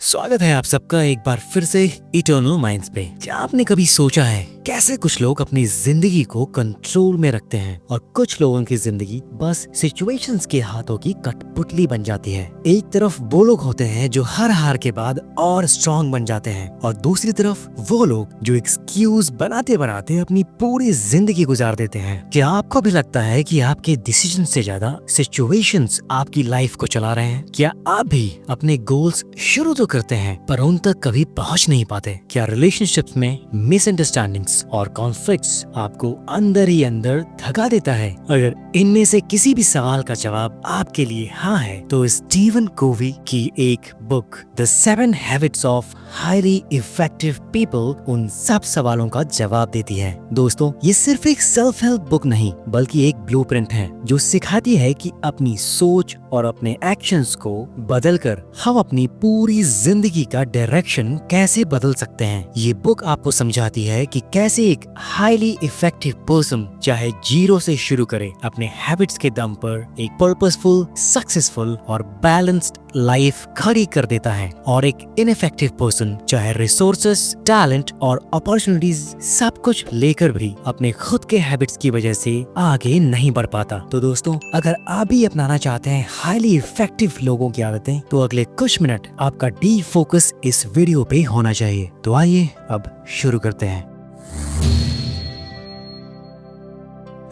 स्वागत है आप सबका एक बार फिर से इटर्नल माइंड्स पे। क्या आपने कभी सोचा है कैसे कुछ लोग अपनी जिंदगी को कंट्रोल में रखते हैं और कुछ लोगों की जिंदगी बस सिचुएशंस के हाथों की कठपुतली बन जाती है। एक तरफ वो लोग होते हैं जो हर हार के बाद और स्ट्रॉन्ग बन जाते हैं और दूसरी तरफ वो लोग जो एक्सक्यूज बनाते बनाते अपनी पूरी जिंदगी गुजार देते हैं। क्या आपको भी लगता है कि आपके डिसीजन से ज्यादा सिचुएशंस आपकी लाइफ को चला रहे हैं? क्या आप भी अपने गोल्स शुरू तो करते हैं पर उन तक कभी पहुंच नहीं पाते? क्या रिलेशनशिप्स में मिसअंडरस्टैंडिंग्स और कॉन्फ्लिक्ट्स आपको अंदर ही अंदर थका देता है? अगर इनमें से किसी भी सवाल का जवाब आपके लिए हाँ है तो स्टीवन कोवी की एक book the 7 habits of highly effective people उन सब सवालों का जवाब देती है। दोस्तों, ये सिर्फ एक सेल्फ हेल्प बुक नहीं बल्कि एक ब्लूप्रिंट है जो सिखाती है कि अपनी सोच और अपने एक्शंस को बदलकर हम अपनी पूरी जिंदगी का डायरेक्शन कैसे बदल सकते हैं। ये बुक आपको समझाती है कि कैसे एक हाईली इफेक्टिव पर्सन चाहे जीरो से शुरू करे, अपने हैबिट्स के दम पर एक पर्पसफुल, सक्सेसफुल और बैलेंस्ड लाइफ खड़ी कर देता है और एक इनइफेक्टिव पर्सन चाहे रिसोर्सेस, टैलेंट और अपॉर्चुनिटीज सब कुछ लेकर भी अपने खुद के हैबिट्स की वजह से आगे नहीं बढ़ पाता। तो दोस्तों, अगर आप भी अपनाना चाहते हैं हाईली इफेक्टिव लोगों की आदतें तो अगले कुछ मिनट आपका डीप फोकस इस वीडियो पे होना चाहिए। तो आइए अब शुरू करते हैं।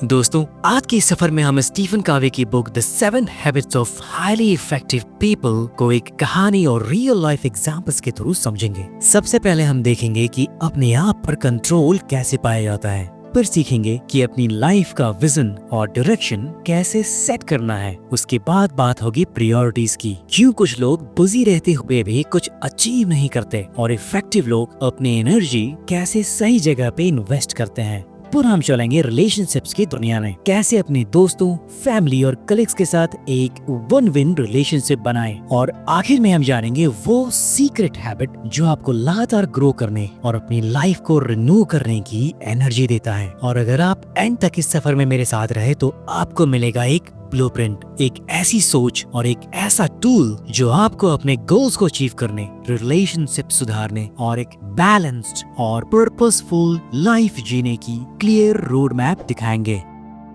दोस्तों, आज के सफर में हम स्टीफन कावे की book the 7 habits of highly effective people को एक कहानी और रियल लाइफ एग्जांपल्स के थ्रू समझेंगे। सबसे पहले हम देखेंगे कि अपने आप पर कंट्रोल कैसे पाया जाता है, फिर सीखेंगे कि अपनी लाइफ का विजन और डायरेक्शन कैसे सेट करना है। उसके बाद बात होगी प्रायोरिटीज की, क्यों कुछ लोग बिजी रहते हुए भी कुछ अचीव नहीं करते और इफेक्टिव लोग अपनी एनर्जी कैसे सही जगह पे इन्वेस्ट करते हैं। फिर हम चलेंगे रिलेशनशिप्स की दुनिया में, कैसे अपने दोस्तों, फैमिली और कलीग्स के साथ एक वन विन रिलेशनशिप बनाएं और आखिर में हम जानेंगे वो सीक्रेट हैबिट जो आपको लगातार ग्रो करने और अपनी लाइफ को रिन्यू करने की एनर्जी देता है। और अगर आप एंड तक इस सफर में मेरे साथ रहे तो आपको मिलेगा एक ब्लूप्रिंट, एक ऐसी सोच और एक ऐसा टूल जो आपको अपने गोल्स को अचीव करने, रिलेशनशिप सुधारने और एक बैलेंस्ड और पर्पसफुल लाइफ जीने की क्लियर रोड मैप दिखाएंगे।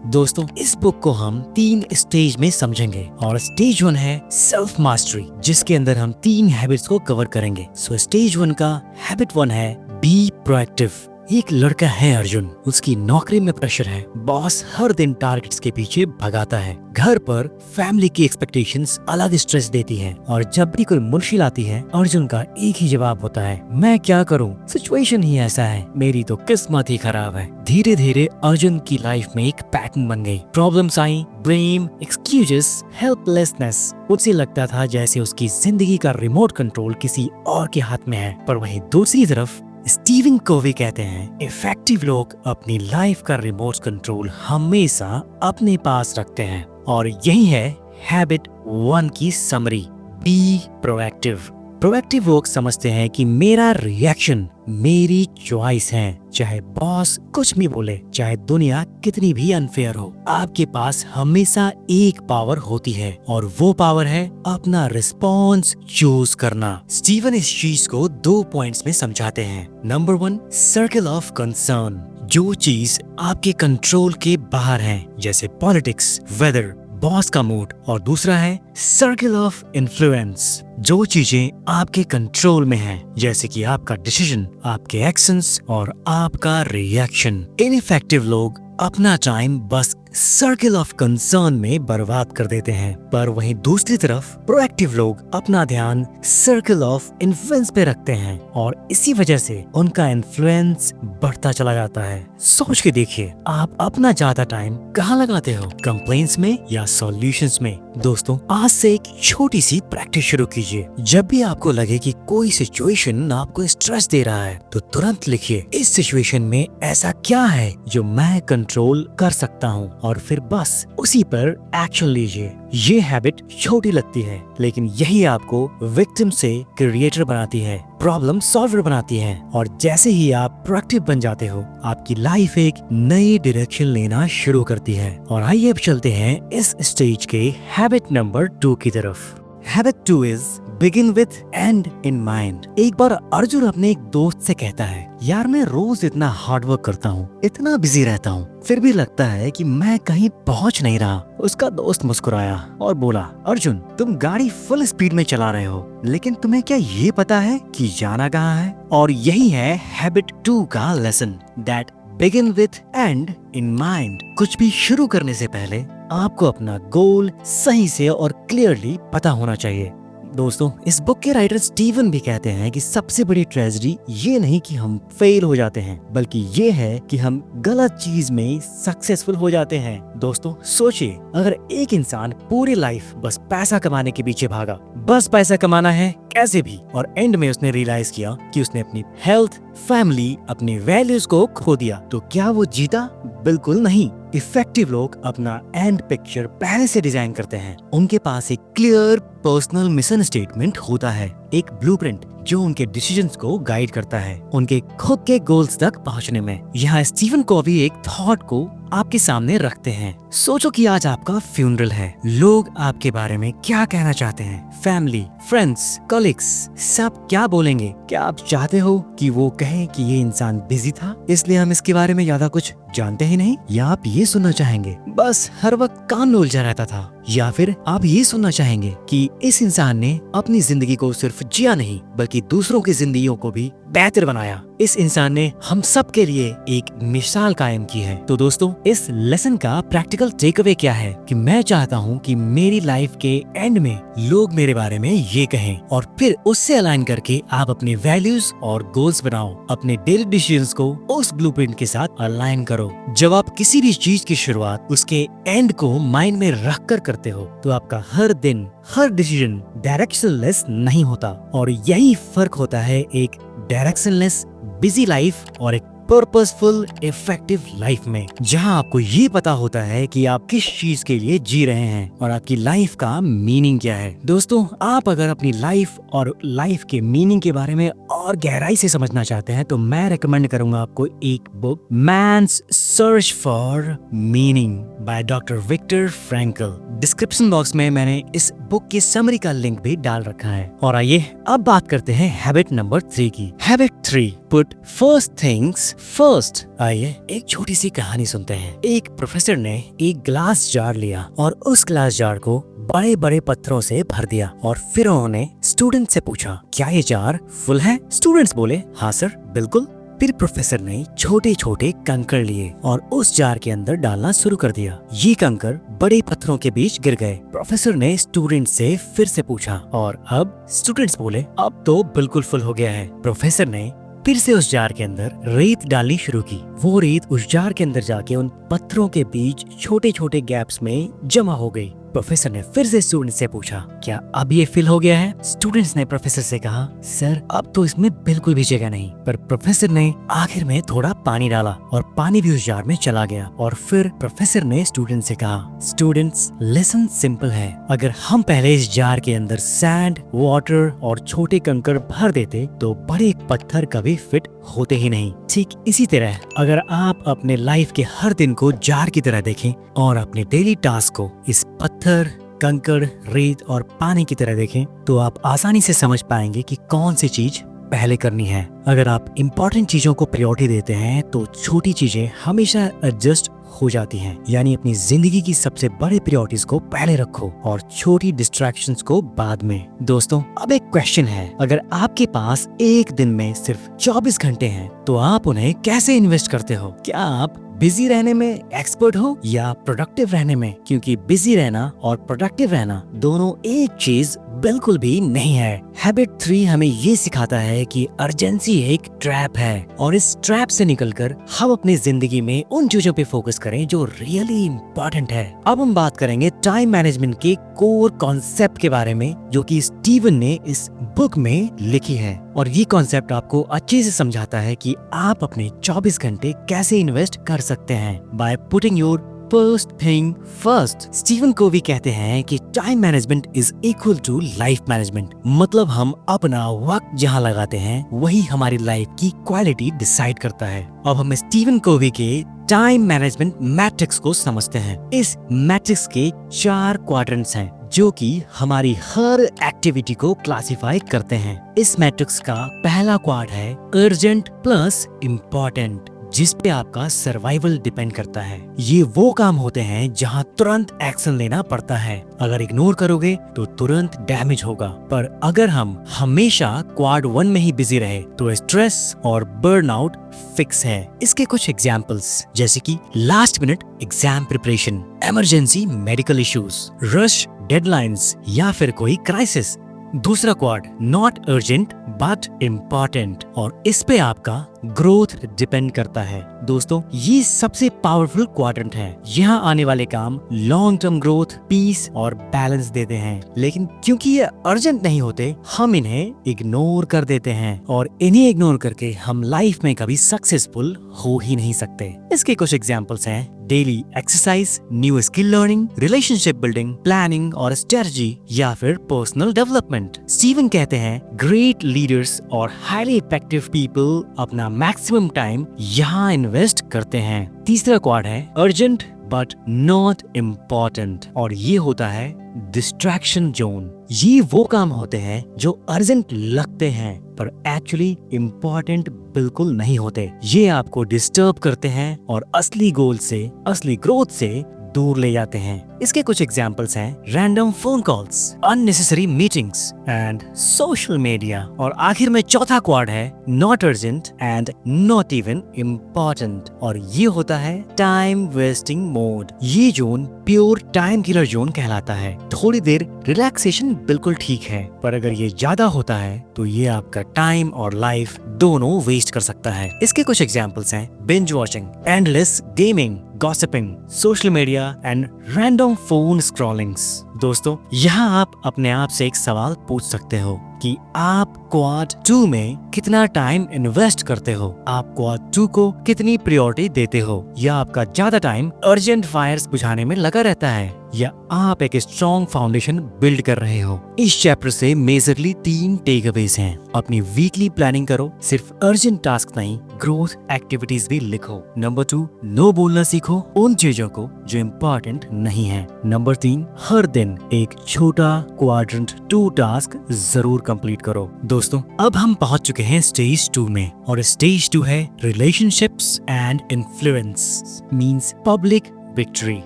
दोस्तों, इस बुक को हम 3 स्टेज में समझेंगे और स्टेज 1 है सेल्फ मास्टरी, जिसके अंदर हम 3 हैबिट्स को कवर करेंगे। सो स्टेज 1 का हैबिट 1 है बी प्रोएक्टिव। एक लड़का है अर्जुन, उसकी नौकरी में प्रेशर है, बॉस हर दिन टारगेट्स के पीछे भगाता है, घर पर फैमिली की एक्सपेक्टेशंस अलग स्ट्रेस देती हैं और जब भी कोई मुश्किल आती है अर्जुन का एक ही जवाब होता है, मैं क्या करूं, सिचुएशन ही ऐसा है, मेरी तो किस्मत ही खराब है। धीरे धीरे अर्जुन की लाइफ में एक पैटर्न बन गई। प्रॉब्लम्स आई, ब्लेम, एक्सक्यूजेस, हेल्पलेसनेस। उसे लगता था जैसे उसकी जिंदगी का रिमोट कंट्रोल किसी और के हाथ में है। पर वहीं दूसरी तरफ स्टीवन कोवी कहते हैं इफेक्टिव लोग अपनी लाइफ का रिमोट कंट्रोल हमेशा अपने पास रखते हैं और यही है हैबिट 1 की समरी, बी प्रोएक्टिव। प्रोएक्टिव लोग समझते हैं कि मेरा रिएक्शन मेरी चॉइस है, चाहे बॉस कुछ भी बोले, चाहे दुनिया कितनी भी अनफेयर हो, आपके पास हमेशा एक पावर होती है और वो पावर है अपना रिस्पॉन्स चूज करना। स्टीवन इस चीज को 2 पॉइंट्स में समझाते हैं। नंबर 1, सर्कल ऑफ कंसर्न, जो चीज आपके कंट्रोल के बाहर है, जैसे पॉलिटिक्स, वेदर, बॉस का मूड। और दूसरा है सर्कल ऑफ इन्फ्लुएंस, जो चीजें आपके कंट्रोल में हैं, जैसे कि आपका डिसीजन, आपके एक्शंस और आपका रिएक्शन। इनइफेक्टिव लोग अपना टाइम बस सर्कल ऑफ कंसर्न में बर्बाद कर देते हैं, पर वहीं दूसरी तरफ प्रोएक्टिव लोग अपना ध्यान सर्कल ऑफ इन्फ्लुएंस पे रखते हैं और इसी वजह से उनका इन्फ्लुएंस बढ़ता चला जाता है। सोच के देखिए, आप अपना ज्यादा टाइम कहाँ लगाते हो, कंप्लेंट्स में या सॉल्यूशंस में? दोस्तों, आज से एक छोटी सी प्रैक्टिस शुरू कीजिए। जब भी आपको लगे कि कोई सिचुएशन आपको स्ट्रेस दे रहा है तो तुरंत लिखिए, इस सिचुएशन में ऐसा क्या है जो मैं कंट्रोल कर सकता हूँ, और फिर बस उसी पर एक्शन लीजिए। ये हैबिट छोटी लगती है लेकिन यही आपको विक्टिम से क्रिएटर बनाती है, प्रॉब्लम सॉल्वर बनाती है और जैसे ही आप प्रोएक्टिव बन जाते हो आपकी लाइफ एक नई डायरेक्शन लेना शुरू करती है। और आइए अब चलते हैं इस स्टेज के हैबिट नंबर 2 की तरफ। Habit 2 is begin with and in mind. एक बार अर्जुन अपने एक दोस्त से कहता है, यार मैं रोज इतना हार्ड वर्क करता हूँ, इतना बिजी रहता हूँ, फिर भी लगता है कि मैं कहीं पहुँच नहीं रहा। उसका दोस्त मुस्कुराया और बोला, अर्जुन तुम गाड़ी फुल स्पीड में चला रहे हो, लेकिन तुम्हें क्या ये पता है कि जाना कहाँ है? और यही है हैबिट 2 का lesson, that begin with and in mind. कुछ भी शुरू करने से पहले आपको अपना गोल सही से और क्लियरली पता होना चाहिए। दोस्तों, इस बुक के राइटर स्टीवन भी कहते हैं कि सबसे बड़ी ट्रेजेडी ये नहीं कि हम फेल हो जाते हैं, बल्कि ये है कि हम गलत चीज में सक्सेसफुल हो जाते हैं। दोस्तों सोचिए, अगर एक इंसान पूरी लाइफ बस पैसा कमाने के पीछे भागा, बस पैसा कमाना है कैसे भी, और एंड में उसने रियलाइज किया कि उसने अपनी हेल्थ, फैमिली, अपनी वैल्यूज को खो दिया, तो क्या वो जीता? बिल्कुल नहीं। इफेक्टिव लोग अपना एंड पिक्चर पहले से डिजाइन करते हैं। उनके पास एक क्लियर पर्सनल मिशन स्टेटमेंट होता है, एक ब्लूप्रिंट जो उनके डिसीजंस को गाइड करता है उनके खुद के गोल्स तक पहुंचने में। यहाँ स्टीवन कोवी एक थॉट को आपके सामने रखते हैं। सोचो कि आज आपका फ्यूनरल है, लोग आपके बारे में क्या कहना चाहते हैं? फैमिली, फ्रेंड्स, कलीग्स सब क्या बोलेंगे? क्या आप चाहते हो कि वो कहें कि ये इंसान बिजी था इसलिए हम इसके बारे में ज्यादा कुछ जानते ही नहीं? या आप ये सुनना चाहेंगे बस हर वक्त काम में उलझा रहता था? या फिर आप ये सुनना चाहेंगे कि इस इंसान ने अपनी जिंदगी को सिर्फ जिया नहीं बल्कि दूसरों की जिंदगियों को भी बेहतर बनाया? इस इंसान ने हम सब के लिए एक मिसाल कायम की है। तो दोस्तों, इस लेसन का प्रैक्टिकल टेक अवे क्या है कि मैं चाहता हूँ कि मेरी लाइफ के एंड में लोग मेरे बारे में ये कहें, और फिर उससे अलाइन करके आप अपने वैल्यूज और गोल्स बनाओ। अपने डेली डिसीजंस को उस ब्लूप्रिंट के साथ अलाइन करो। जब आप किसी भी चीज की शुरुआत उसके एंड को माइंड में रख कर करते हो तो आपका हर दिन, हर डिसीजन डायरेक्शनलेस नहीं होता। और यही फर्क होता है एक डायरेक्शनलेस बिजी लाइफ और एक पर्पसफुल इफेक्टिव लाइफ में, जहां आपको ये पता होता है कि आप किस चीज के लिए जी रहे हैं और आपकी लाइफ का मीनिंग क्या है। दोस्तों, आप अगर अपनी लाइफ और लाइफ के मीनिंग के बारे में और गहराई से समझना चाहते हैं तो मैं रेकमेंड करूंगा आपको एक book, man's search for meaning by doctor Viktor Frankl. Description box में मैंने इस बुक की समरी का लिंक भी डाल रखा है। और आइए अब बात करते हैं हैबिट नंबर 3 की। Habit 3, put first things first. आइए एक छोटी सी कहानी सुनते हैं। एक प्रोफेसर ने एक ग्लास जार लिया और उस ग्लास जार को बड़े बड़े पत्थरों से भर दिया, और फिर उन्होंने स्टूडेंट से पूछा, क्या ये जार फुल है? स्टूडेंट्स बोले, हाँ सर, बिल्कुल। फिर प्रोफेसर ने छोटे छोटे कंकड़ लिए और उस जार के अंदर डालना शुरू कर दिया। ये कंकड़ बड़े पत्थरों के बीच गिर गए। प्रोफेसर ने स्टूडेंट से फिर से पूछा, और अब? स्टूडेंट्स बोले, अब तो बिल्कुल फुल हो गया है। प्रोफेसर ने फिर से उस जार के अंदर रेत डालनी शुरू की। वो रेत उस जार के अंदर जाके उन पत्थरों के बीच छोटे छोटे गैप्स में जमा हो गई। प्रोफेसर ने फिर से स्टूडेंट से पूछा, क्या अब ये फिल हो गया है? स्टूडेंट्स ने प्रोफेसर से कहा, सर अब तो इसमें बिल्कुल भी जगह नहीं। पर प्रोफेसर ने आखिर में थोड़ा पानी डाला और पानी भी उस जार में चला गया। और फिर प्रोफेसर ने स्टूडेंट से कहा, स्टूडेंट्स लेसन सिंपल है, अगर हम पहले इस जार के अंदर सैंड, वाटर और छोटे कंकड़ भर देते तो बड़े पत्थर कभी फिट होते ही नहीं। ठीक इसी तरह अगर आप अपने लाइफ के हर दिन को जार की तरह देखें और अपने डेली टास्क को इस पत्थर, कंकड़, रेत और पानी की तरह देखें तो आप आसानी से समझ पाएंगे कि कौन सी चीज पहले करनी है। अगर आप इम्पोर्टेंट चीजों को प्रायोरिटी देते हैं तो छोटी चीजें हमेशा एडजस्ट हो जाती हैं। यानी अपनी जिंदगी की सबसे बड़े प्रायोरिटीज को पहले रखो और छोटी डिस्ट्रैक्शंस को बाद में। दोस्तों, अब एक क्वेश्चन है, अगर आपके पास एक दिन में सिर्फ 24 घंटे हैं तो आप उन्हें कैसे इन्वेस्ट करते हो? क्या आप बिजी रहने में एक्सपर्ट हो या प्रोडक्टिव रहने में? क्योंकि बिजी रहना और प्रोडक्टिव रहना दोनों एक चीज बिल्कुल भी नहीं है। हैबिट 3 हमें ये सिखाता है कि अर्जेंसी एक ट्रैप है और इस ट्रैप से निकलकर हम अपनी जिंदगी में उन चीजों पे फोकस करें जो रियली इम्पोर्टेंट है। अब हम बात करेंगे टाइम मैनेजमेंट के कोर कॉन्सेप्ट के बारे में जो कि स्टीवन ने इस बुक में लिखी है, और ये कॉन्सेप्ट आपको अच्छे से समझाता है कि आप अपने 24 घंटे कैसे इन्वेस्ट कर सकते हैं by putting your first thing first. Stephen Covey कहते हैं कि time management is equal to life management. मतलब हम अपना वक्त जहाँ लगाते हैं वही हमारी लाइफ की क्वालिटी डिसाइड करता है। अब हम स्टीवन कोवी के टाइम मैनेजमेंट मैट्रिक्स को समझते हैं। इस मैट्रिक्स के 4 क्वाड्रेंट्स हैं जो कि हमारी हर एक्टिविटी को क्लासिफाई करते हैं। इस मैट्रिक्स का पहला क्वाड है अर्जेंट प्लस इम्पोर्टेंट, जिस पे आपका सर्वाइवल डिपेंड करता है। ये वो काम होते हैं जहाँ तुरंत एक्शन लेना पड़ता है। अगर इग्नोर करोगे तो तुरंत डैमेज होगा। पर अगर हम हमेशा क्वाड 1 में ही बिजी रहे तो स्ट्रेस और बर्नआउट फिक्स है। इसके कुछ एग्जाम्पल्स जैसे कि last minute exam preparation, emergency medical issues, rush deadlines या फिर कोई क्राइसिस। दूसरा quad not urgent but important, और इस पे आपका ग्रोथ डिपेंड करता है। दोस्तों ये सबसे पावरफुल क्वाड्रेंट है। यहाँ आने वाले काम लॉन्ग टर्म ग्रोथ, पीस और बैलेंस देते हैं। लेकिन क्योंकि ये अर्जेंट नहीं होते हम इन्हें इग्नोर कर देते हैं, और इन्हें इग्नोर करके हम लाइफ में कभी सक्सेसफुल हो ही नहीं सकते। इसके कुछ एग्जाम्पल्स हैं daily exercise, new skill learning, relationship building, planning और स्ट्रेटजी, या फिर पर्सनल डेवलपमेंट। स्टीवन कहते हैं ग्रेट लीडर्स और हाईली इफेक्टिव पीपल अपना मैक्सिमम टाइम यहाँ इन्वेस्ट करते हैं। तीसरा क्वाड है अर्जेंट बट नॉट इम्पोर्टेंट, और ये होता है डिस्ट्रैक्शन जोन। ये वो काम होते हैं जो अर्जेंट लगते हैं पर एक्चुअली इम्पोर्टेंट बिल्कुल नहीं होते। ये आपको डिस्टर्ब करते हैं और असली गोल से, असली ग्रोथ से दूर ले जाते हैं। इसके कुछ एग्जाम्पल्स हैं random phone calls, unnecessary meetings and social media. और आखिर में चौथा क्वाड है not urgent and not even important, और ये होता है टाइम वेस्टिंग मोड। ये zone pure time killer zone कहलाता है। थोड़ी देर रिलैक्सेशन बिल्कुल ठीक है, पर अगर ये ज्यादा होता है तो ये आपका टाइम और लाइफ दोनों वेस्ट कर सकता है। इसके कुछ एग्जाम्पल्स हैं binge watching, endless gaming, gossiping, social media and random phone scrollings. दोस्तों यहाँ आप अपने आप से एक सवाल पूछ सकते हो कि आप क्वाड 2 में कितना टाइम इन्वेस्ट करते हो। आप क्वाड 2 को कितनी प्रायोरिटी देते हो, या आपका ज्यादा टाइम अर्जेंट फायर्स बुझाने में लगा रहता है, या आप एक स्ट्रॉन्ग फाउंडेशन बिल्ड कर रहे हो। इस चैप्टर से मेजरली 3 टेकअवेज हैं। अपनी वीकली प्लानिंग करो, सिर्फ अर्जेंट टास्क नहीं ग्रोथ एक्टिविटीज भी लिखो। नंबर 2 नो बोलना सीखो उन चीजों को जो इम्पोर्टेंट नहीं है। नंबर 3 हर दिन एक छोटा क्वाड्रेंट 2 टास्क जरूर कंप्लीट करो। दोस्तों अब हम पहुंच चुके हैं स्टेज 2 में, और स्टेज 2 है relationships and influence means public victory,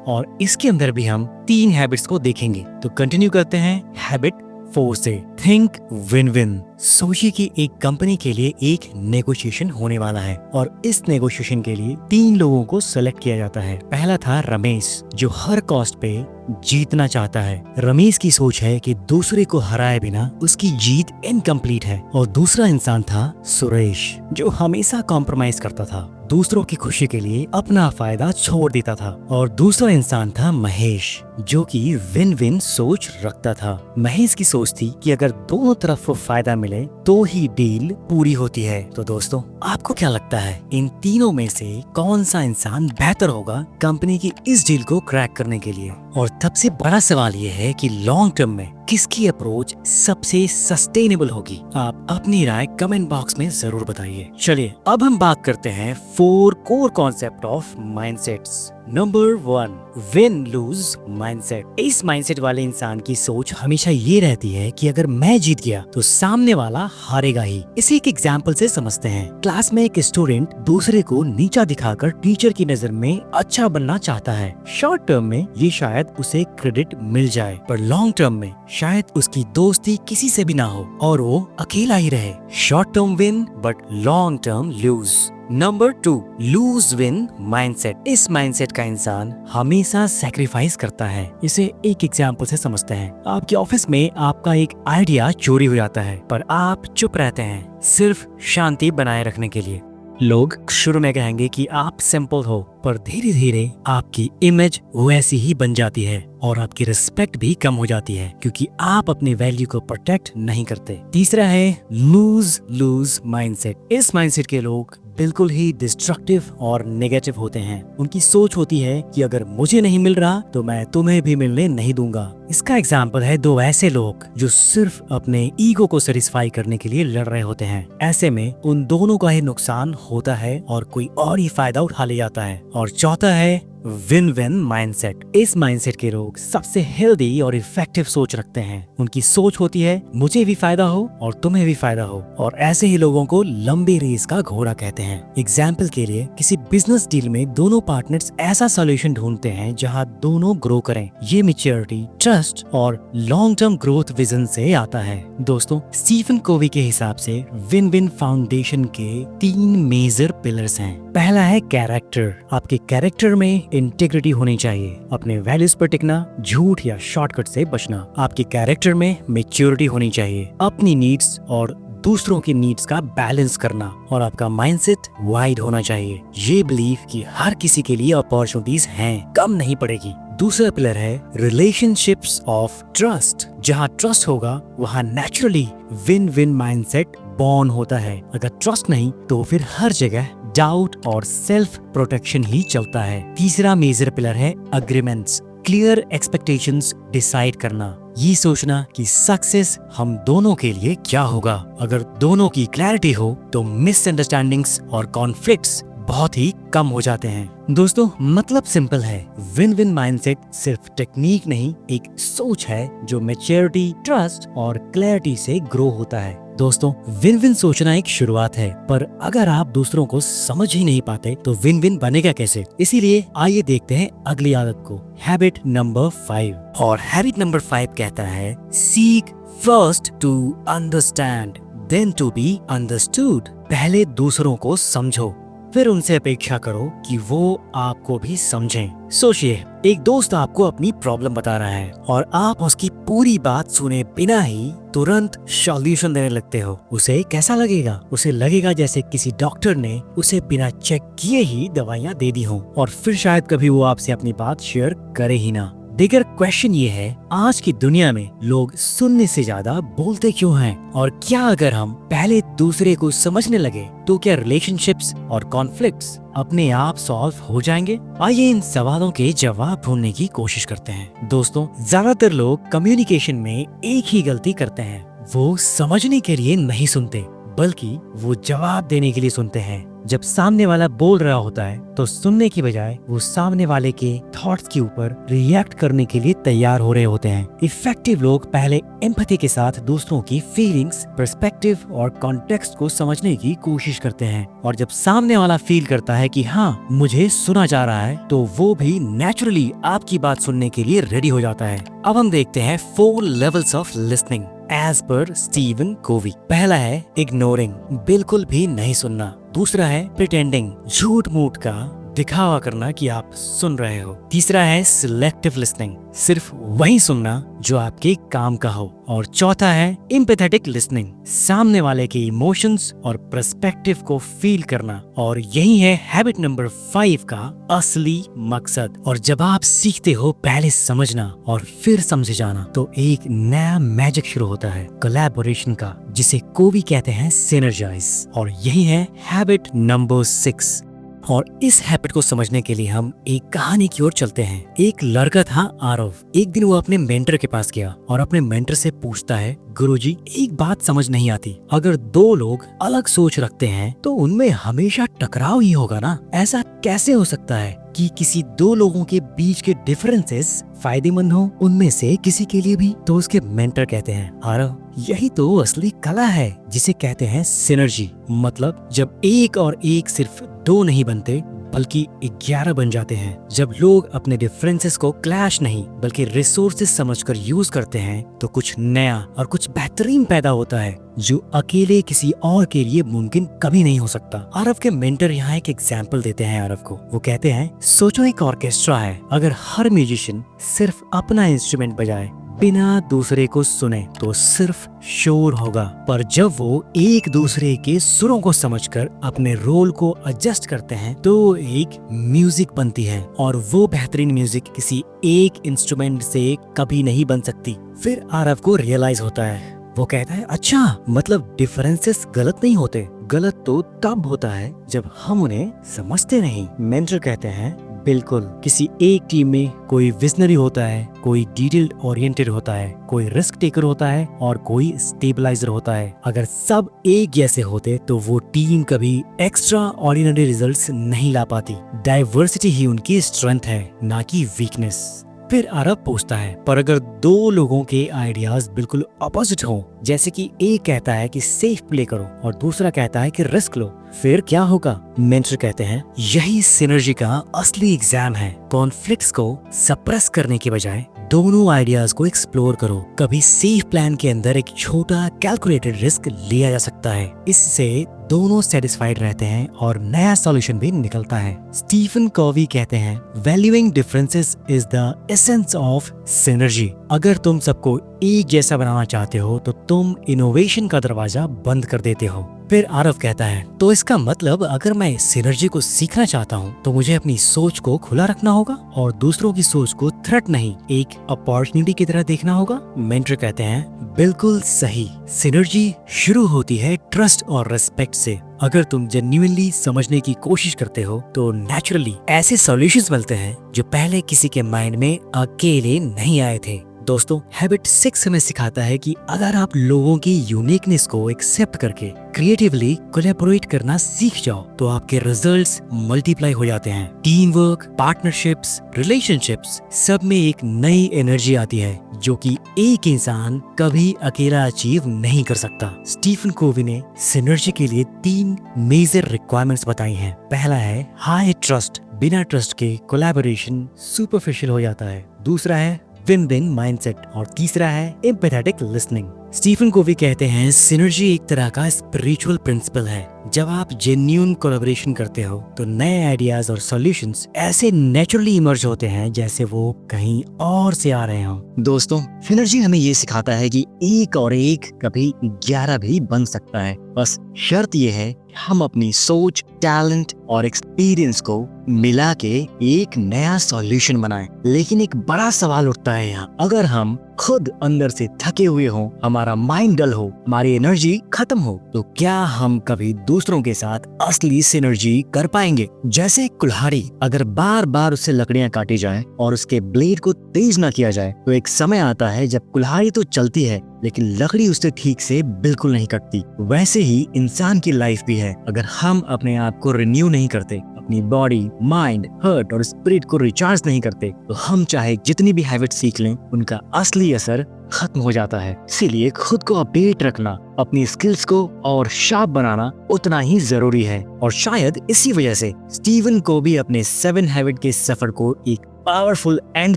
और इसके अंदर भी हम 3 हैबिट्स को देखेंगे। तो कंटिन्यू करते हैं हैबिट 4 से। Think win win. सोचिए कि एक कंपनी के लिए एक नेगोशिएशन होने वाला है, और इस नेगोशिएशन के लिए 3 लोगों को सेलेक्ट किया जाता है। पहला था रमेश, जो हर कॉस्ट पे जीतना चाहता है। रमेश की सोच है कि दूसरे को हराए बिना उसकी जीत इनकम्प्लीट है। और दूसरा इंसान था सुरेश, जो हमेशा कॉम्प्रोमाइज करता था, दूसरों की खुशी के लिए अपना फायदा छोड़ देता था। और दूसरा इंसान था महेश, जो कि विन विन सोच रखता था। महेश की सोच थी कि अगर दोनों तरफ फायदा मिले तो ही डील पूरी होती है। तो दोस्तों आपको क्या लगता है इन तीनों में से कौन सा इंसान बेहतर होगा कंपनी की इस डील को क्रैक करने के लिए? और सबसे बड़ा सवाल ये है कि लॉन्ग टर्म में किसकी अप्रोच सबसे सस्टेनेबल होगी? आप अपनी राय कमेंट बॉक्स में जरूर बताइए। चलिए अब हम बात करते हैं 4 core concept of mindsets. Number 1 win loose mindset. इस माइंडसेट वाले इंसान की सोच हमेशा ये रहती है कि अगर मैं जीत गया तो सामने वाला हारेगा ही। इसे एक एग्जाम्पल से समझते हैं। क्लास में एक स्टूडेंट दूसरे को नीचा दिखाकर टीचर की नजर में अच्छा बनना चाहता है। शॉर्ट टर्म में ये शायद उसे क्रेडिट मिल जाए, पर लॉन्ग टर्म में शायद उसकी दोस्ती किसी से भी ना हो और वो अकेला ही रहे। Short term win but long term lose. Number 2 lose win mindset. इस माइंडसेट का इंसान हमेशा सैक्रिफाइस करता है। इसे एक एग्जाम्पल से समझते हैं। आपके ऑफिस में आपका एक आइडिया चोरी हो जाता है, पर आप चुप रहते हैं सिर्फ शांति बनाए रखने के लिए। लोग शुरू में कहेंगे कि आप सिंपल हो, पर धीरे धीरे आपकी इमेज वैसी ही बन जाती है और आपकी रिस्पेक्ट भी कम हो जाती है, क्योंकि आप अपने वैल्यू को प्रोटेक्ट नहीं करते। तीसरा है लूज लूज माइंडसेट। इस माइंडसेट के लोग बिल्कुल ही डिस्ट्रक्टिव और नेगेटिव होते हैं। उनकी सोच होती है कि अगर मुझे नहीं मिल रहा तो मैं तुम्हें भी मिलने नहीं दूंगा। इसका एग्जाम्पल है दो ऐसे लोग जो सिर्फ अपने ईगो को सेटिस्फाई करने के लिए लड़ रहे होते हैं। ऐसे में उन दोनों का ही नुकसान होता है और कोई और ही फायदा उठा ले जाता है। और चौथा है विन विन माइंडसेट। इस माइंडसेट के लोग सबसे हेल्दी और इफेक्टिव सोच रखते हैं। उनकी सोच होती है मुझे भी फायदा हो और तुम्हें भी फायदा हो, और ऐसे ही लोगों को लंबी रेस का घोड़ा कहते हैं। एग्जाम्पल के लिए किसी बिजनेस डील में दोनों पार्टनर्स ऐसा सॉल्यूशन ढूंढते हैं जहां दोनों ग्रो करें। ये मैच्योरिटी, ट्रस्ट और लॉन्ग टर्म ग्रोथ विजन से आता है। दोस्तों, स्टीफन कोवी के हिसाब से विन विन फाउंडेशन के 3 मेजर पिलर्स हैं। पहला है कैरेक्टर। आपके कैरेक्टर में इंटीग्रिटी होनी चाहिए, अपने वैल्यूज पर टिकना, झूठ या शॉर्टकट से बचना। आपके कैरेक्टर में मैच्योरिटी होनी चाहिए, अपनी नीड्स और दूसरों की नीड्स का बैलेंस करना, और आपका माइंडसेट वाइड होना चाहिए। ये बिलीव कि हर किसी के लिए अपॉर्चुनिटीज हैं, कम नहीं पड़ेगी। दूसरा पिलर है रिलेशनशिप्स ऑफ ट्रस्ट। जहाँ ट्रस्ट होगा वहाँ naturally win win mindset born होता है। अगर ट्रस्ट नहीं तो फिर हर जगह डाउट और सेल्फ प्रोटेक्शन ही चलता है। तीसरा मेजर पिलर है अग्रीमेंट्स। क्लियर एक्सपेक्टेशंस डिसाइड करना, ये सोचना कि सक्सेस हम दोनों के लिए क्या होगा। अगर दोनों की क्लैरिटी हो तो मिसअंडरस्टैंडिंग्स और कॉन्फ्लिक्ट्स बहुत ही कम हो जाते हैं। दोस्तों, मतलब सिंपल है, विन विन माइंडसेट सिर्फ टेक्निक नहीं, एक सोच है जो मैच्योरिटी, ट्रस्ट और क्लैरिटी से ग्रो होता है। दोस्तों, विन विन सोचना एक शुरुआत है, पर अगर आप दूसरों को समझ ही नहीं पाते तो विन विन बनेगा कैसे? इसीलिए आइए देखते हैं अगली आदत को, हैबिट नंबर 5। और हैबिट नंबर 5 कहता है seek first to understand then to be understood. पहले दूसरों को समझो, फिर उनसे अपेक्षा करो कि वो आपको भी समझें। सोचिए, एक दोस्त आपको अपनी प्रॉब्लम बता रहा है और आप उसकी पूरी बात सुने बिना ही तुरंत सॉल्यूशन देने लगते हो। उसे कैसा लगेगा? उसे लगेगा जैसे किसी डॉक्टर ने उसे बिना चेक किए ही दवाइयाँ दे दी हों, और फिर शायद कभी वो आपसे अपनी बात शेयर करे ही ना। बिगर क्वेश्चन ये है, आज की दुनिया में लोग सुनने से ज्यादा बोलते क्यों हैं? और क्या अगर हम पहले दूसरे को समझने लगे तो क्या रिलेशनशिप्स और कॉन्फ्लिक्ट्स अपने आप सॉल्व हो जाएंगे? आइए इन सवालों के जवाब ढूंढने की कोशिश करते हैं। दोस्तों, ज्यादातर लोग कम्युनिकेशन में एक ही गलती करते हैं, वो समझने के लिए नहीं सुनते बल्कि वो जवाब देने के लिए सुनते हैं। जब सामने वाला बोल रहा होता है तो सुनने की बजाय वो सामने वाले के थॉट्स के ऊपर रिएक्ट करने के लिए तैयार हो रहे होते हैं। इफेक्टिव लोग पहले एम्पैथी के साथ दूसरों की फीलिंग्स, पर्सपेक्टिव और कॉन्टेक्स्ट को समझने की कोशिश करते हैं, और जब सामने वाला फील करता है कि हाँ, मुझे सुना जा रहा है, तो वो भी नेचुरली आपकी बात सुनने के लिए रेडी हो जाता है। अब हम देखते हैं 4 levels of listening as per Stephen Covey. पहला है इग्नोरिंग, बिल्कुल भी नहीं सुनना। दूसरा है प्रिटेंडिंग, झूठ मूठ का दिखावा करना कि आप सुन रहे हो। तीसरा है सिलेक्टिव लिसनिंग, सिर्फ वही सुनना जो आपके काम का हो। और चौथा है एम्पैथेटिक लिसनिंग, सामने वाले के इमोशंस और पर्सपेक्टिव को फील करना। और यही है हैबिट नंबर 5 का असली मकसद। और जब आप सीखते हो पहले समझना और फिर समझे जाना, तो एक नया मैजिक शुरू होता है कोलैबोरेशन का, जिसे कोवी कहते हैं सिनर्जाइज। और यही है हैबिट नंबर 6। और इस हैबिट को समझने के लिए हम एक कहानी की ओर चलते हैं। एक लड़का था आरव। एक दिन वो अपने मेंटर के पास गया और अपने मेंटर से पूछता है, गुरुजी, एक बात समझ नहीं आती, अगर 2 लोग अलग सोच रखते हैं तो उनमें हमेशा टकराव ही होगा ना? ऐसा कैसे हो सकता है कि किसी 2 लोगों के बीच के डिफरेंसेस फायदेमंद हो उनमें से किसी के लिए भी? तो उसके मेंटर कहते हैं, आरव, यही तो असली कला है जिसे कहते हैं सिनर्जी। मतलब जब 1 और 1 सिर्फ 2 नहीं बनते बल्कि 11 बन जाते हैं। जब लोग अपने डिफरेंसेस को क्लैश नहीं बल्कि रिसोर्सेज समझकर यूज करते हैं तो कुछ नया और कुछ बेहतरीन पैदा होता है जो अकेले किसी और के लिए मुमकिन कभी नहीं हो सकता। आरव के मेंटर यहाँ एक एग्जाम्पल देते हैं आरव को। वो कहते हैं, सोचो एक ऑर्केस्ट्रा है, अगर हर म्यूजिशियन सिर्फ अपना इंस्ट्रूमेंट बजाए बिना दूसरे को सुने तो सिर्फ शोर होगा, पर जब वो एक दूसरे के सुरों को समझकर अपने रोल को एडजस्ट करते हैं तो एक म्यूजिक बनती है, और वो बेहतरीन म्यूजिक किसी एक इंस्ट्रूमेंट से कभी नहीं बन सकती। फिर आरव को रियलाइज होता है, वो कहता है, अच्छा, मतलब डिफरेंसेस गलत नहीं होते, गलत तो तब होता है जब हम उन्हें समझते नहीं। मेंटर कहते हैं बिल्कुल, किसी एक टीम में कोई विजनरी होता है, कोई डिटेल ओरिएंटेड होता है, कोई रिस्क टेकर होता है और कोई स्टेबलाइजर होता है। अगर सब एक जैसे होते तो वो टीम कभी एक्स्ट्रा ऑर्डिनरी रिजल्ट्स नहीं ला पाती। डाइवर्सिटी ही उनकी स्ट्रेंथ है, ना कि वीकनेस। फिर आरव पूछता है, पर अगर दो लोगों के आइडियाज बिल्कुल अपोजिट हो, जैसे कि एक कहता है कि सेफ प्ले करो और दूसरा कहता है कि रिस्क लो, फिर क्या होगा? मेंटर कहते हैं यही सिनर्जी का असली एग्जाम है। कॉन्फ्लिक्ट्स को सप्रेस करने के बजाय दोनों आइडियाज को एक्सप्लोर करो। कभी सेफ प्लान के अंदर एक छोटा कैलकुलेटेड रिस्क लिया जा सकता है। इससे दोनों सेटिस्फाइड रहते हैं और नया सॉल्यूशन भी निकलता है। स्टीफन कॉवी कहते हैं valuing differences is the essence of synergy. अगर तुम सबको एक जैसा बनाना चाहते हो तो तुम इनोवेशन का दरवाजा बंद कर देते हो। फिर आरव कहता है, तो इसका मतलब अगर मैं सिनर्जी को सीखना चाहता हूँ तो मुझे अपनी सोच को खुला रखना होगा और दूसरों की सोच को थ्रेट नहीं, एक अपॉर्चुनिटी की तरह देखना होगा। मेंटर कहते हैं बिल्कुल सही। सिनर्जी शुरू होती है ट्रस्ट और रिस्पेक्ट से। अगर तुम जेन्युइनली समझने की कोशिश करते हो तो नेचुरली ऐसे सॉल्यूशंस मिलते हैं जो पहले किसी के माइंड में अकेले नहीं आए थे। दोस्तों, हैबिट 6 हमें सिखाता है कि अगर आप लोगों की यूनिकनेस को एक्सेप्ट करके क्रिएटिवली कोलैबोरेट करना सीख जाओ तो आपके रिजल्ट्स मल्टीप्लाई हो जाते हैं। टीम वर्क, पार्टनरशिप्स, रिलेशनशिप्स, सब में एक नई एनर्जी आती है जो कि एक इंसान कभी अकेला अचीव नहीं कर सकता। स्टीफन कोवी ने सिनर्जी के लिए 3 मेजर रिक्वायरमेंट्स बताई हैं। पहला है हाई ट्रस्ट। बिना ट्रस्ट के कोलैबोरेशन सुपरफिशियल हो जाता है। दूसरा है विन विन माइंडसेट और तीसरा है एम्पैथेटिक लिसनिंग। स्टीफन कोवी कहते हैं सिनर्जी एक तरह का स्पिरिचुअल प्रिंसिपल है। जब आप जेन्युइन कोलैबोरेशन करते हो तो नए आइडियाज और सॉल्यूशंस ऐसे नेचुरली इमर्ज होते हैं जैसे वो कहीं और से आ रहे हों। दोस्तों, सिनर्जी हमें ये सिखाता है कि एक और एक कभी 11 भी बन सकता है। बस शर्त ये है हम अपनी सोच, टैलेंट और एक्सपीरियंस को मिला के एक नया सॉल्यूशन बनाएं। लेकिन एक बड़ा सवाल उठता है यहाँ, अगर हम खुद अंदर से थके हुए हो, हमारा माइंड डल हो, हमारी एनर्जी खत्म हो, तो क्या हम कभी दूसरों के साथ असली सिनर्जी कर पाएंगे? जैसे एक कुल्हाड़ी, अगर बार बार उससे लकड़ियां काटी जाए और उसके ब्लेड को तेज ना किया जाए तो एक समय आता है जब कुल्हाड़ी तो चलती है लेकिन लकड़ी उससे ठीक से बिल्कुल नहीं कटती। वैसे ही इंसान की लाइफ भी है। अगर हम अपने आप को रिन्यू नहीं करते, अपनी बॉडी, माइंड, हार्ट और स्पिरिट को रिचार्ज नहीं करते, तो हम चाहे जितनी भी हैबिट सीख लें, उनका असली असर खत्म हो जाता है। इसीलिए खुद को अपडेट रखना, अपनी स्किल्स को और शार्प बनाना उतना ही जरूरी है। और शायद इसी वजह से स्टीवन को भी अपने 7 हैबिट के सफर को एक पावरफुल एंड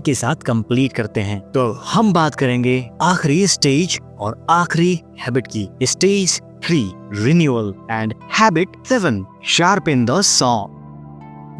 के साथ कंप्लीट करते हैं। तो हम बात करेंगे आखिरी स्टेज और आखिरी हैबिट की, stage 3 renewal and habit 7 sharpen the saw.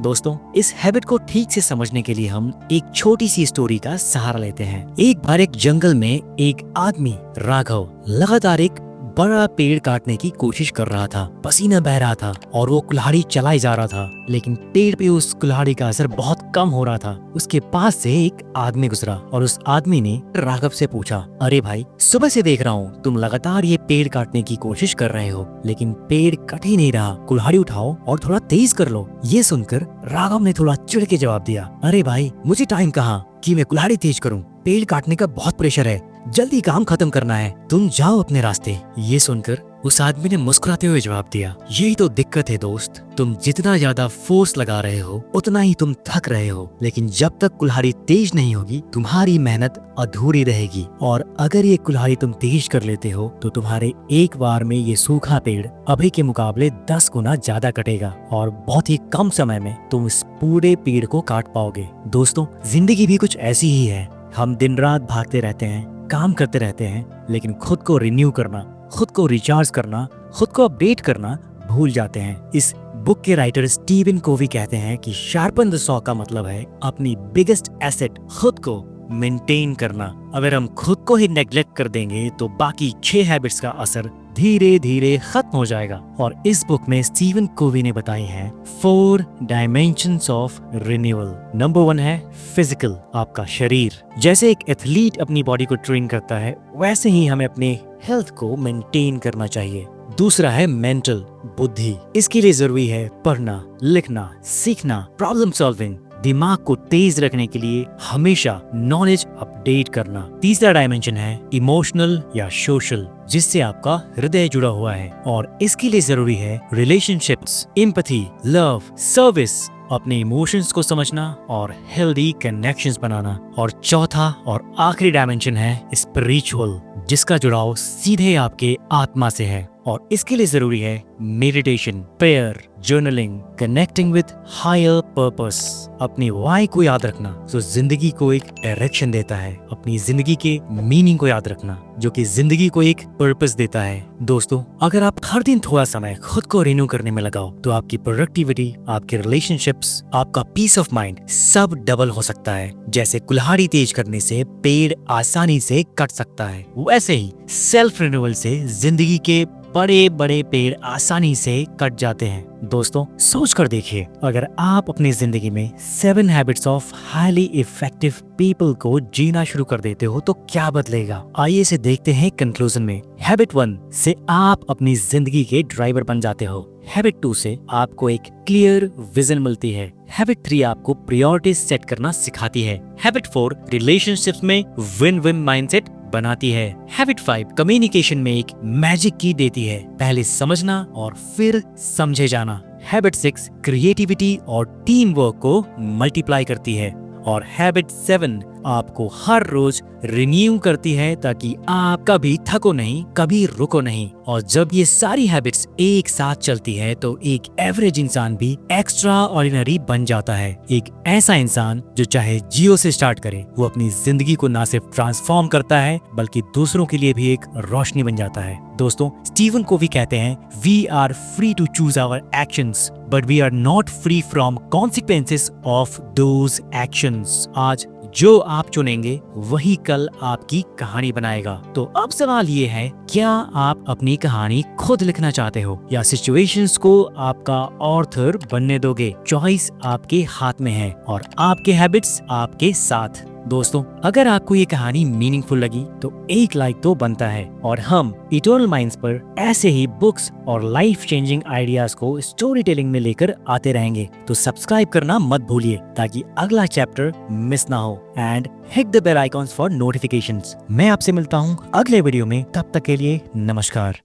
दोस्तों, इस हैबिट को ठीक से समझने के लिए हम एक छोटी सी स्टोरी का सहारा लेते हैं। एक बार एक जंगल में एक आदमी राघव लगातार एक बड़ा पेड़ काटने की कोशिश कर रहा था। पसीना बह रहा था और वो कुल्हाड़ी चलाई जा रहा था, लेकिन पेड़ पे उस कुल्हाड़ी का असर बहुत कम हो रहा था। उसके पास से एक आदमी गुजरा और उस आदमी ने राघव से पूछा, अरे भाई, सुबह से देख रहा हूँ तुम लगातार ये पेड़ काटने की कोशिश कर रहे हो, लेकिन पेड़ कट ही नहीं रहा। कुल्हाड़ी उठाओ और थोड़ा तेज कर लो। ये सुनकर राघव ने थोड़ा चिढ़ के जवाब दिया, अरे भाई, मुझे टाइम कहाँ कि मैं कुल्हाड़ी तेज करूँ। पेड़ काटने का बहुत प्रेशर है, जल्दी काम खत्म करना है, तुम जाओ अपने रास्ते। ये सुनकर उस आदमी ने मुस्कुराते हुए जवाब दिया, यही तो दिक्कत है दोस्त, तुम जितना ज्यादा फोर्स लगा रहे हो उतना ही तुम थक रहे हो, लेकिन जब तक कुल्हाड़ी तेज नहीं होगी तुम्हारी मेहनत अधूरी रहेगी। और अगर ये कुल्हाड़ी तुम तेज कर लेते हो तो तुम्हारे एक बार में ये सूखा पेड़ अभी के मुकाबले 10 गुना ज्यादा कटेगा और बहुत ही कम समय में तुम इस पूरे पेड़ को काट पाओगे। दोस्तों, जिंदगी भी कुछ ऐसी ही है। हम दिन रात भागते रहते हैं, काम करते रहते हैं, लेकिन खुद को रिन्यू करना, खुद को रिचार्ज करना, खुद को अपडेट करना भूल जाते हैं। इस बुक के राइटर स्टीवन कोवी कहते हैं कि शार्पन द सॉ का मतलब है अपनी बिगेस्ट एसेट खुद को मेंटेन करना। अगर हम खुद को ही नेग्लेक्ट कर देंगे तो बाकी 6 हैबिट्स का असर धीरे धीरे खत्म हो जाएगा। और इस बुक में स्टीवन कोवी ने बताई हैं 4 डायमेंशंस ऑफ रिन्यूअल। नंबर 1 है फिजिकल, आपका शरीर। जैसे एक एथलीट अपनी बॉडी को ट्रेन करता है, वैसे ही हमें अपने हेल्थ को मेंटेन करना चाहिए। दूसरा है मेंटल, बुद्धि। इसके लिए जरूरी है पढ़ना, लिखना, सीखना, प्रॉब्लम सॉल्विंग, दिमाग को तेज रखने के लिए हमेशा नॉलेज अपडेट करना। तीसरा डायमेंशन है इमोशनल या सोशल, जिससे आपका हृदय जुड़ा हुआ है और इसके लिए जरूरी है रिलेशनशिप्स, एम्पैथी, लव, सर्विस, अपने इमोशंस को समझना और हेल्दी कनेक्शंस बनाना। और चौथा और आखिरी डायमेंशन है स्पिरिचुअल, जिसका जुड़ाव सीधे आपके आत्मा से है और इसके लिए जरूरी है meditation, prayer, journaling, connecting with higher purpose. अपनी वाई को याद रखना जो जिंदगी को एक डायरेक्शन देता है, अपनी जिंदगी के मीनिंग को याद रखना जो कि जिंदगी को एक पर्पस देता है। दोस्तों, अगर आप हर दिन थोड़ा समय खुद को रिन्यू करने में लगाओ तो आपकी प्रोडक्टिविटी, आपके रिलेशनशिप्स, आपका पीस ऑफ माइंड सब डबल हो सकता है। जैसे कुल्हाड़ी तेज करने से पेड़ आसानी से कट सकता है, वैसे ही सेल्फ रिन्यूअल से जिंदगी के बड़े बड़े पेड़ आसानी से कट जाते हैं। दोस्तों, सोच कर देखिए, अगर आप अपनी जिंदगी में 7 habits of highly effective people को जीना शुरू कर देते हो तो क्या बदलेगा। आइए इसे देखते हैं कंक्लूजन में। हैबिट 1 से आप अपनी जिंदगी के ड्राइवर बन जाते हो। हैबिट 2 से आपको एक क्लियर विजन मिलती है। हैबिट 3 आपको प्रायोरिटीज सेट करना सिखाती है। हैबिट 4 रिलेशनशिप्स में विन विन माइंडसेट बनाती है। हैबिट 5 कम्युनिकेशन में एक मैजिक की देती है, पहले समझना और फिर समझे जाना। हैबिट 6 क्रिएटिविटी और टीम वर्क को मल्टीप्लाई करती है। और हैबिट 7 आपको हर रोज रिन्यू करती है ताकि आप कभी थको नहीं, कभी रुको नहीं। और जब ये सारी हैबिट्स एक साथ चलती है तो एक एवरेज इंसान भी एक्स्ट्रा ऑर्डिनरी बन जाता है। एक ऐसा इंसान जो चाहे जीरो से स्टार्ट करे, वो अपनी जिंदगी को ना सिर्फ ट्रांसफॉर्म करता है बल्कि दूसरों के लिए भी एक रोशनी बन जाता है। दोस्तों, स्टीवन कोवी कहते हैं, we are free to choose our actions but we are not free from consequences of those actions. आज जो आप चुनेंगे वही कल आपकी कहानी बनाएगा। तो अब सवाल ये है, क्या आप अपनी कहानी खुद लिखना चाहते हो या सिचुएशंस को आपका ऑथर बनने दोगे? चॉइस आपके हाथ में है और आपके हैबिट्स आपके साथ। दोस्तों, अगर आपको ये कहानी मीनिंगफुल लगी तो एक लाइक तो बनता है और हम इटर्नल माइंड्स पर ऐसे ही बुक्स और लाइफ चेंजिंग आइडियाज को स्टोरी टेलिंग में लेकर आते रहेंगे। तो सब्सक्राइब करना मत भूलिए ताकि अगला चैप्टर मिस ना हो and hit the bell icons for notifications. मैं आपसे मिलता हूँ अगले वीडियो में, तब तक के लिए नमस्कार।